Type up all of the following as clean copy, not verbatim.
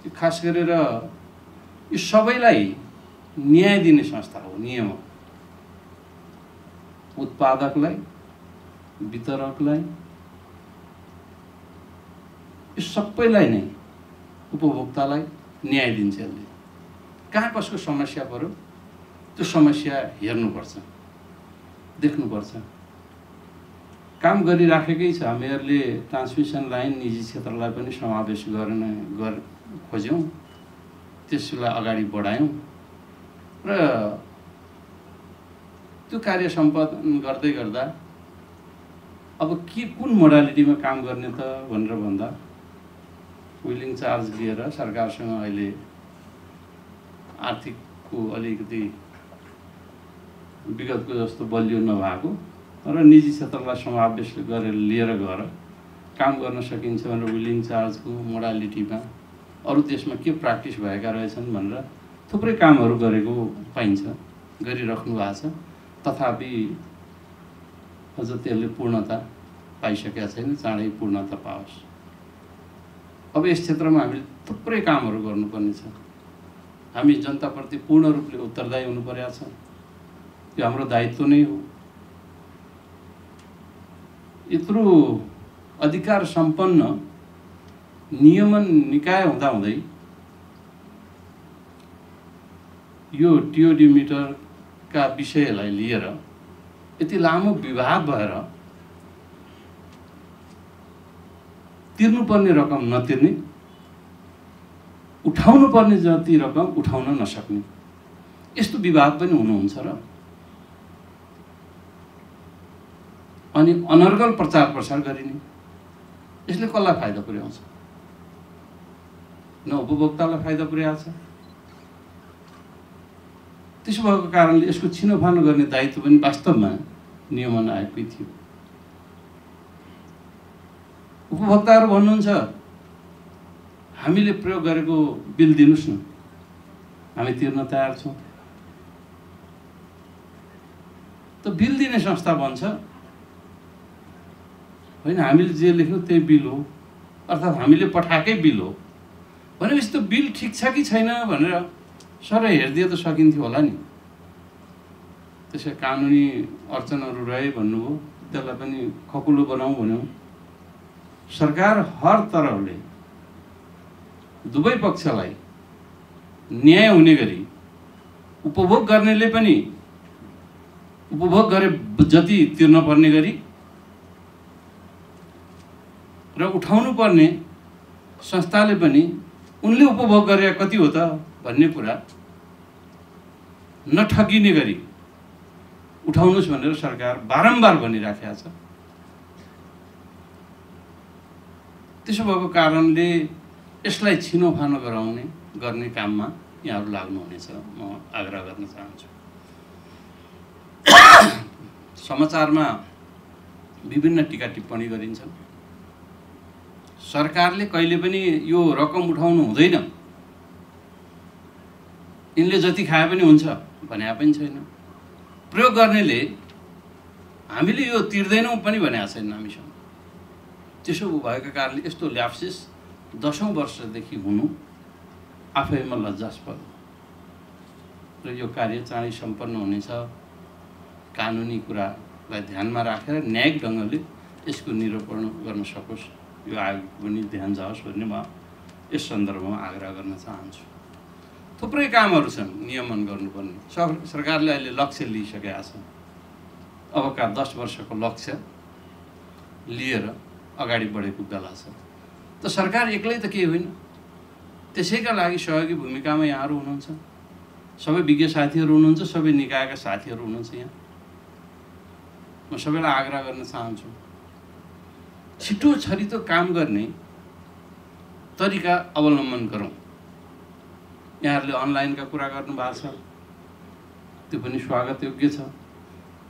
खास गरेर यो सबैलाई न्याय दिने संस्था हो। नियम हो, उत्पादकलाई, वितरकलाई, यो सबैलाई नै, उपभोक्तालाई न्याय दिन्छ यसले। कहाँ कसको समस्या पर्यो त्यो समस्या हेर्नुपर्छ, देख्नुपर्छ। काम गरिराखेकै छ। हामीहरूले ट्रान्समिसन लाइन निजी क्षेत्रलाई पनि समावेश खोज्यौँ, त्यसलाई अगाडि बढायौँ र त्यो कार्य सम्पादन गर्दै गर्दा अब के कुन मोडालिटीमा काम गर्ने त भनेर भन्दा विलिङ चार्ज लिएर सरकारसँग अहिले आर्थिकको अलिकति विगतको जस्तो बलियो नभएको र निजी क्षेत्रलाई समावेश गरेर लिएर गएर काम गर्न सकिन्छ भनेर विलिङ चार्जको मोडालिटीमा अरू देशमा के प्र्याक्टिस भएका रहेछन् भनेर थुप्रै कामहरू गरेको पाइन्छ, गरिराख्नु भएको छ। तथापि अझ त्यसले पूर्णता पाइसकेका छैन, चाँडै पूर्णता पाओस्। अब यस क्षेत्रमा हामीले थुप्रै कामहरू गर्नुपर्ने छ। हामी जनताप्रति पूर्ण रूपले उत्तरदायी हुनु परेको छ। यो हाम्रो दायित्व नै हो। यत्रो अधिकार सम्पन्न नियमन निकाय हुँदाहुँदै यो टिओडी मिटरका विषयलाई लिएर यति लामो विवाद भएर तिर्नुपर्ने रकम नतिर्ने, उठाउनु पर्ने जति रकम उठाउन नसक्ने, यस्तो विवाद पनि हुनुहुन्छ र अनि अनर्गल प्रचार प्रसार गरिने, यसले कसलाई फाइदा पुर्याउँछ? न उपभोक्तालाई फाइदा पुर्याउँछ। त्यसो भएको कारणले यसको छिनोफानो गर्ने दायित्व पनि वास्तवमा नियमन आयोगकै थियो। उपभोक्ताहरू भन्नुहुन्छ हामीले प्रयोग गरेको बिल दिनुस् न, हामी तिर्न तयार छौँ। त बिल दिने संस्था भन्छ होइन, हामीले जे लेख्यौँ त्यही बिल हो, अर्थात् हामीले पठाएकै बिल हो भनेपछि त्यो बिल ठिक छ कि छैन भनेर सबै हेरिदिए त सकिन्थ्यो होला नि। त्यसै कानुनी अडचनहरू रहे भन्नुभयो, त्यसलाई पनि खकुलो बनाऊ भन्यौँ। सरकार हर तरहले दुवै पक्षलाई न्याय हुने गरी, उपभोग गर्नेले पनि उपभोग गरे जति तिर्न पर्ने गरी र उठाउनु पर्ने संस्थाले पनि उनले उपभोग गरे कति हो त भन्ने कुरा नठगिने गरी उठाउनुस् भनेर सरकार बारम्बार भनिराखेको छ। त्यसो भएको कारणले यसलाई छिनोफानो गर्ने काममा यहाँहरू लाग्नुहुनेछ, म आग्रह गर्न चाहन्छु। समाचारमा विभिन्न टीका टिप्पणी गरिन्छन्। सरकारले कहिले पनि यो रकम उठाउनु हुँदैन, यिनले जति खाए पनि हुन्छ भने पनि छैन। प्रयोग गर्नेले हामीले यो तिर्दैनौँ पनि भनेको छैन हामीसँग। त्यसो भएको कारणले यस्तो ल्याप्सिस 10औं वर्षदेखि हुनु आफैमा लज्जास्पद र यो कार्य चाँडै सम्पन्न हुनेछ। कानुनी कुरालाई ध्यानमा राखेर न्यायिक ढङ्गले यसको निरूपण गर्न सकोस्, यो आयोग पनि ध्यान जाओस् भन्ने म यस सन्दर्भमा आग्रह गर्न चाहन्छु। थुप्रै कामहरू छन् नियमन गर्नुपर्ने। सरकारले अहिले लक्ष्य लिइसकेका छ। अबका 10 वर्षको लक्ष्य लिएर अगाडि बढेको बेला छ। त सरकार एक्लै त केही होइन, त्यसैका लागि सहयोगी भूमिकामा यहाँहरू हुनुहुन्छ, सबै विज्ञ साथीहरू हुनुहुन्छ, सबै निकायका साथीहरू हुनुहुन्छ। यहाँ म सबैलाई आग्रह गर्न चाहन्छु, छिटो छरितो काम गर्ने तरिका अवलम्बन गरौँ। यहाँहरूले अनलाइनका कुरा गर्नुभएको छ, त्यो पनि स्वागत योग्य छ।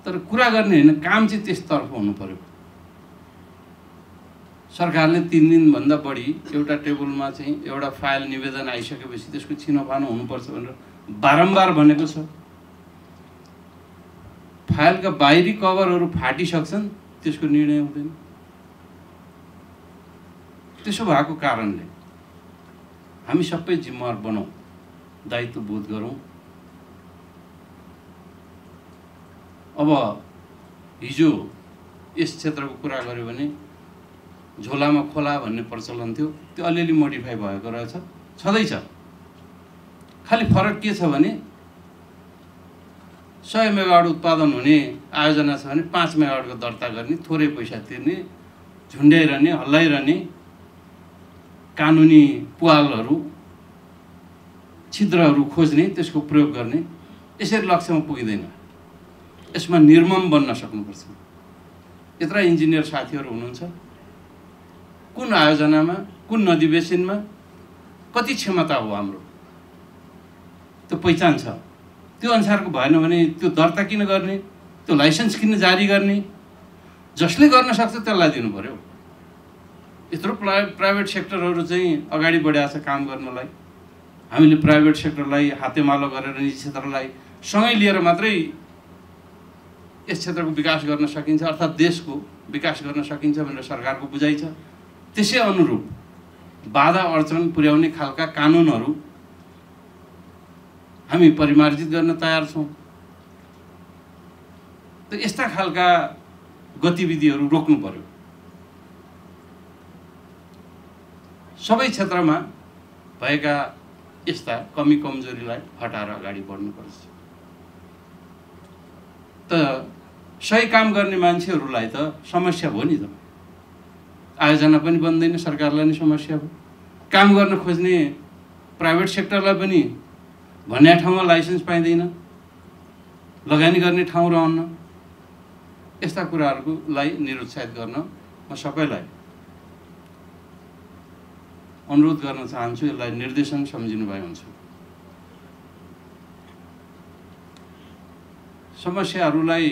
तर कुरा गर्ने होइन, काम चाहिँ त्यसतर्फ हुनु पर्यो। सरकारले 3 दिनभन्दा बढी एउटा टेबलमा चाहिँ एउटा फाइल निवेदन आइसकेपछि त्यसको छिनोफानो हुनुपर्छ भनेर बारम्बार भनेको छ। फाइलका बाहिरी कभरहरू फाटिसक्छन्, त्यसको निर्णय हुँदैन। त्यसो भएको कारणले हामी सबै जिम्मेवार बनौँ, दायित्व बोध गरौँ। अब हिजो यस क्षेत्रको कुरा गर्यो भने झोलामा खोला भन्ने प्रचलन थियो, त्यो अलिअलि मोडिफाई भएको रहेछ, छँदैछ। खालि फरक के छ भने 100 मेगावाट उत्पादन हुने आयोजना छ भने 5 मेगावाटको दर्ता गर्ने, थोरै पैसा तिर्ने, झुन्ड्याइरहने, हल्लाइरहने, कानुनी पुवालहरू, छिद्रहरू खोज्ने, त्यसको प्रयोग गर्ने, यसरी लक्ष्यमा पुगिँदैन। यसमा निर्मम बन्न सक्नुपर्छ। यत्रा इन्जिनियर साथीहरू हुनुहुन्छ, कुन आयोजनामा, कुन नदी बेसिनमा कति क्षमता हो हाम्रो, त्यो पहिचान छ। त्यो अनुसारको भएन भने त्यो दर्ता किन गर्ने, त्यो लाइसेन्स किन जारी गर्ने? जसले गर्न सक्छ त्यसलाई दिनु पर्यो। यत्रो प्राइभेट सेक्टरहरू चाहिँ अगाडि बढाएको छ काम गर्नलाई। हामीले प्राइभेट सेक्टरलाई हातेमालो गरेर निजी क्षेत्रलाई सँगै लिएर मात्रै यस क्षेत्रको विकास गर्न सकिन्छ, अर्थात् देशको विकास गर्न सकिन्छ भनेर सरकारको बुझाइ छ। त्यसै अनुरूप बाधा अडचन पुर्याउने खालका कानुनहरू हामी परिमार्जित गर्न तयार छौँ। त यस्ता खालका गतिविधिहरू रोक्नु पर्यो। सबै क्षेत्रमा भएका यस्ता कमी कमजोरीलाई हटाएर अगाडि बढ्नुपर्छ। त सही काम गर्ने मान्छेहरूलाई त समस्या हो नि त, आयोजना पनि बन्दैन, सरकारलाई नै समस्या हो। काम गर्न खोज्ने प्राइभेट सेक्टरलाई पनि भन्ने ठाउँमा लाइसेन्स पाइँदैन, लगानी गर्ने ठाउँ रहन्न। यस्ता कुराहरूलाई निरुत्साहित गर्न म सबैलाई अनुरोध गर्न चाहन्छु। यसलाई निर्देशन सम्झिनु भए हुन्छ। समस्याहरूलाई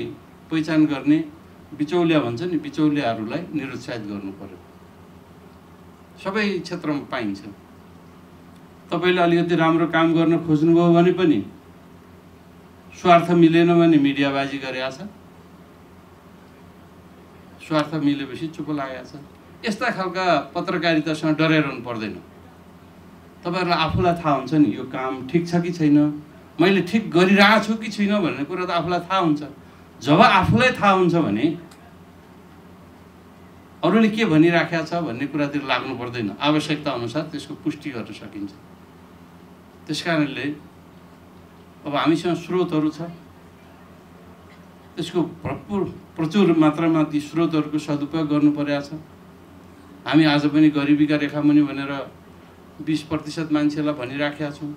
पहिचान गर्ने बिचौलिया भन्छ नि, बिचौलियाहरूलाई निरुत्साहित गर्नु पर्यो। सबै क्षेत्रमा पाइन्छ। तपाईले अलिकति राम्रो काम गर्न खोज्नुभयो भने पनि स्वार्थ मिलेन भने मिडियाबाजी गरेको छ, स्वार्थ मिलेपछि चुप लागेको छ। यस्ता खालका पत्रकारितासँग डराइरहनु पर्दैन। तपाईहरुलाई आफूलाई थाहा हुन्छ नि यो काम ठिक छ कि छैन, मैले ठिक गरिरहेको छु कि छैन भन्ने कुरा त आफूलाई थाहा हुन्छ। जब आफूलाई थाहा हुन्छ भने अरूले के भनिराखेको छ भन्ने कुरातिर लाग्नु पर्दैन। आवश्यकता अनुसार त्यसको पुष्टि गर्न सकिन्छ। त्यसकारणले अब हामीसँग स्रोतहरू छ, त्यसको प्रचुर मात्रामा ती स्रोतहरूको सदुपयोग गर्नु परेको छ। हामी आज पनि गरिबीका रेखामुनि भनेर 20% मान्छेलाई भनिराखेका छौँ,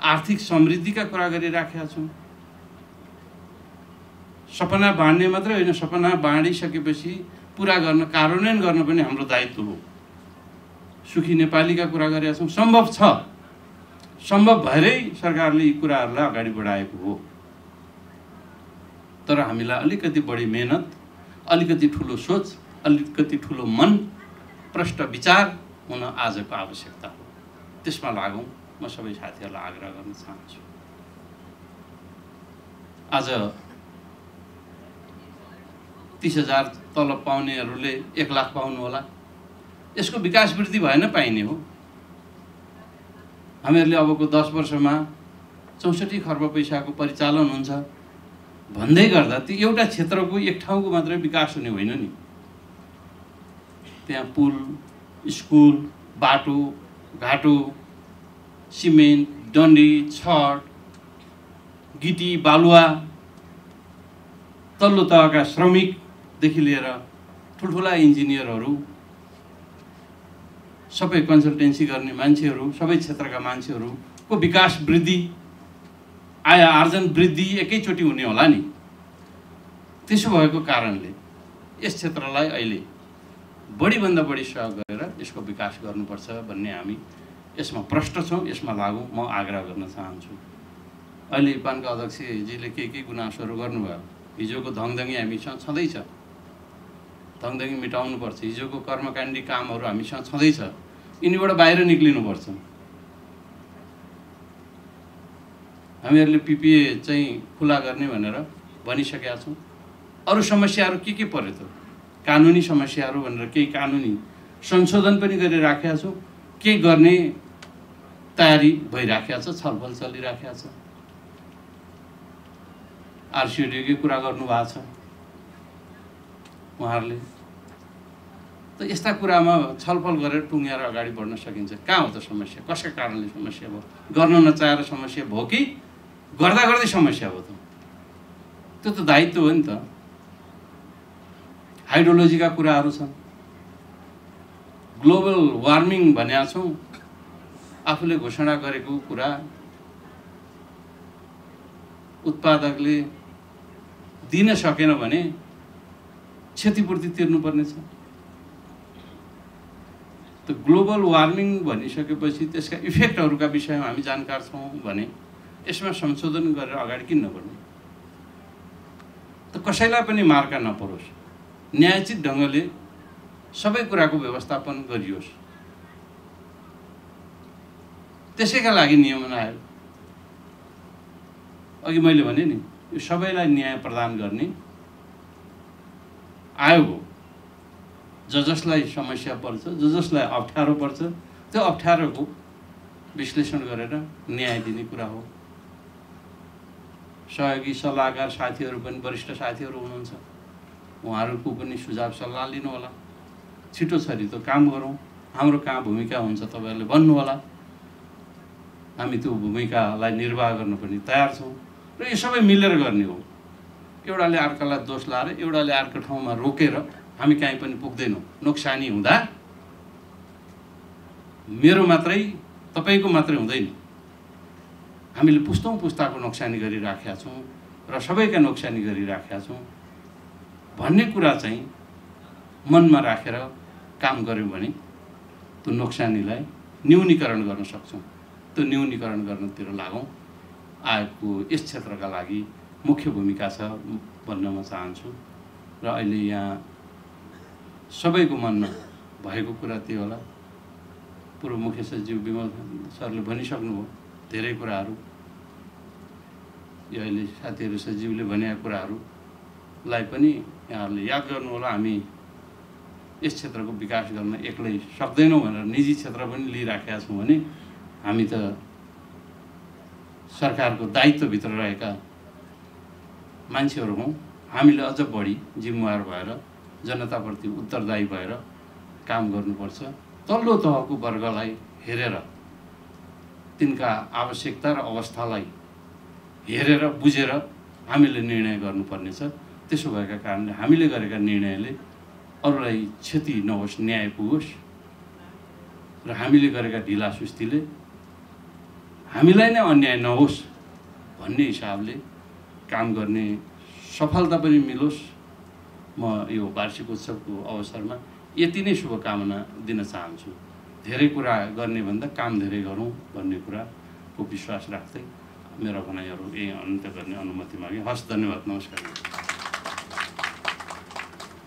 आर्थिक समृद्धिका कुरा गरिराखेका छौँ। सपना बाँड्ने मात्रै होइन, सपना बाँडिसकेपछि पुरा गर्न, कार्यान्वयन गर्न पनि हाम्रो दायित्व हो। सुखी नेपालीका कुरा गरेका छौँ, सम्भव छ। सम्भव भएरै सरकारले यी कुराहरूलाई अगाडि बढाएको हो। तर हामीलाई अलिकति बढी मेहनत, अलिकति ठुलो सोच, अलिकति ठुलो मन, प्रष्ट विचार हुन आजको आवश्यकता हो। त्यसमा लागौँ, म सबै साथीहरूलाई आग्रह गर्न चाहन्छु। आज 30,000 तलब पाउनेहरूले 1 लाख पाउनु होला। यसको विकास वृद्धि भएन, पाइने हो। हामीहरूले अबको 10 वर्षमा 64 खर्ब पैसाको परिचालन हुन्छ भन्दै गर्दा त्यो एउटा क्षेत्रको एक ठाउँको मात्रै विकास हुने होइन नि। त्यहाँ पुल, स्कुल, बाटो घाटो, सिमेन्ट, डन्डी, छड, गिटी, बालुवा, तल्लो तहका श्रमिकदेखि लिएर ठुल्ठुला इन्जिनियरहरू, सबै कन्सल्टेन्सी गर्ने मान्छेहरू, सबै क्षेत्रका मान्छेहरूको विकास वृद्धि, आय आर्जन वृद्धि एकैचोटि हुने होला नि। त्यसो भएको कारणले यस क्षेत्रलाई अहिले बढीभन्दा बढी सहयोग गरेर यसको विकास गर्नुपर्छ भन्ने हामी यसमा प्रष्ट छौँ। यसमा लागौँ, म आग्रह गर्न चाहन्छु। अहिले पानका अध्यक्षजीले के गुनासोहरू गर्नुभयो। हिजोको धङधङी हामीसँग छँदैछ, धङधङी मेटाउनुपर्छ। हिजोको कर्मकाण्डी कामहरू हामीसँग छँदैछ, यिनीबाट बाहिर निक्लिनुपर्छ। हामीहरूले पिपिए चाहिँ खुला गर्ने भनेर भनिसकेका छौँ। अरू समस्याहरू के पर्यो त, कानुनी समस्याहरू भनेर केही कानुनी संशोधन पनि गरिराखेका छौँ। केही गर्ने तयारी भइराखेको छ, छलफल चलिराखेको छ। आरसीडीकै कुरा गर्नुभएको छ उहाँहरूले। त यस्ता कुरामा छलफल गरेर टुङ्ग्याएर अगाडि बढ्न सकिन्छ। कहाँ हो त समस्या? कसका कारणले समस्या भयो? गर्न नचाहेर समस्या भयो कि गर्दा गर्दै समस्या हो त? त्यो त दायित्व हो नि त। हाइड्रोलोजीका कुराहरू छन्, ग्लोबल वार्मिङ भनेका छौँ, आफूले घोषणा गरेको कुरा उत्पादकले दिन सकेन भने क्षतिपूर्ति तिर्नुपर्ने छ। त ग्लोबल वार्मिङ भनिसकेपछि त्यसका इफेक्टहरूका विषयमा हामी जानकार छौँ भने यसमा संशोधन गरेर अगाडि किन नबढ्ने? त कसैलाई पनि मार्का नपरोस्, न्यायोचित ढङ्गले सबै कुराको व्यवस्थापन गरियोस्। त्यसैका लागि नियमन आयो। अघि मैले भने नि, यो सबैलाई न्याय प्रदान गर्ने आयोग हो। जसलाई समस्या पर्छ, जसलाई अप्ठ्यारो पर्छ, त्यो अप्ठ्यारोको विश्लेषण गरेर न्याय दिने कुरा हो। सहयोगी सल्लाहकार साथीहरू पनि वरिष्ठ साथीहरू हुनुहुन्छ, उहाँहरूको पनि सुझाव सल्लाह लिनु होला। छिटो छरी त काम गरौँ, हाम्रो कहाँ भूमिका हुन्छ तपाईँहरूले भन्नु होला। हामी त्यो भूमिकालाई निर्वाह गर्न पनि तयार छौँ र यो सबै मिलेर गर्ने हो। एउटाले अर्कालाई दोष लाएर, एउटाले अर्को ठाउँमा रोकेर हामी कहीँ पनि पुग्दैनौँ। नोक्सानी हुँदा मेरो मात्रै, तपाईँको मात्रै हुँदैन, हामीले पुस्तौँ पुस्ताको नोक्सानी गरिराखेका छौँ र सबैका नोक्सानी गरिराखेका छौँ भन्ने कुरा चाहिँ मनमा राखेर काम गऱ्यौँ भने त्यो नोक्सानीलाई न्यूनीकरण गर्न सक्छौँ। त्यो न्यूनीकरण गर्नतिर लागौँ। आयोगको यस क्षेत्रका लागि मुख्य भूमिका छ भन्न म चाहन्छु। र अहिले यहाँ सबैको मनमा भएको कुरा त्यो होला। पूर्व मुख्य सचिव विमल सरले भनिसक्नुभयो धेरै कुराहरू। यो अहिले साथीहरू सचिवले भनेका कुराहरूलाई पनि यहाँहरूले याद गर्नु होला। हामी यस क्षेत्रको विकास गर्न एक्लै सक्दैनौँ भनेर निजी क्षेत्र पनि लिइराखेका छौँ भने हामी त सरकारको दायित्वभित्र रहेका मान्छेहरू हौँ। हामीले अझ बढी जिम्मेवार भएर जनताप्रति उत्तरदायी भएर काम गर्नुपर्छ। तल्लो तहको वर्गलाई हेरेर, तिनका आवश्यकता र अवस्थालाई हेरेर बुझेर हामीले निर्णय गर्नुपर्नेछ। त्यसो भएका कारणले हामीले गरेका निर्णयले अरूलाई क्षति नहोस्, न्याय पुगोस् र हामीले गरेका ढिलासुस्तीले हामीलाई नै अन्याय नहोस् भन्ने हिसाबले काम गर्ने सफलता पनि मिलोस्। म यो वार्षिक उत्सवको अवसरमा यति नै शुभकामना दिन चाहन्छु। धेरै कुरा गर्ने भन्दा काम धेरै गरौँ भन्ने कुराको विश्वास राख्दै मेरो भनाइहरू यही अन्त्य गर्ने अनुमति मागे। हस्, धन्यवाद, नमस्कार।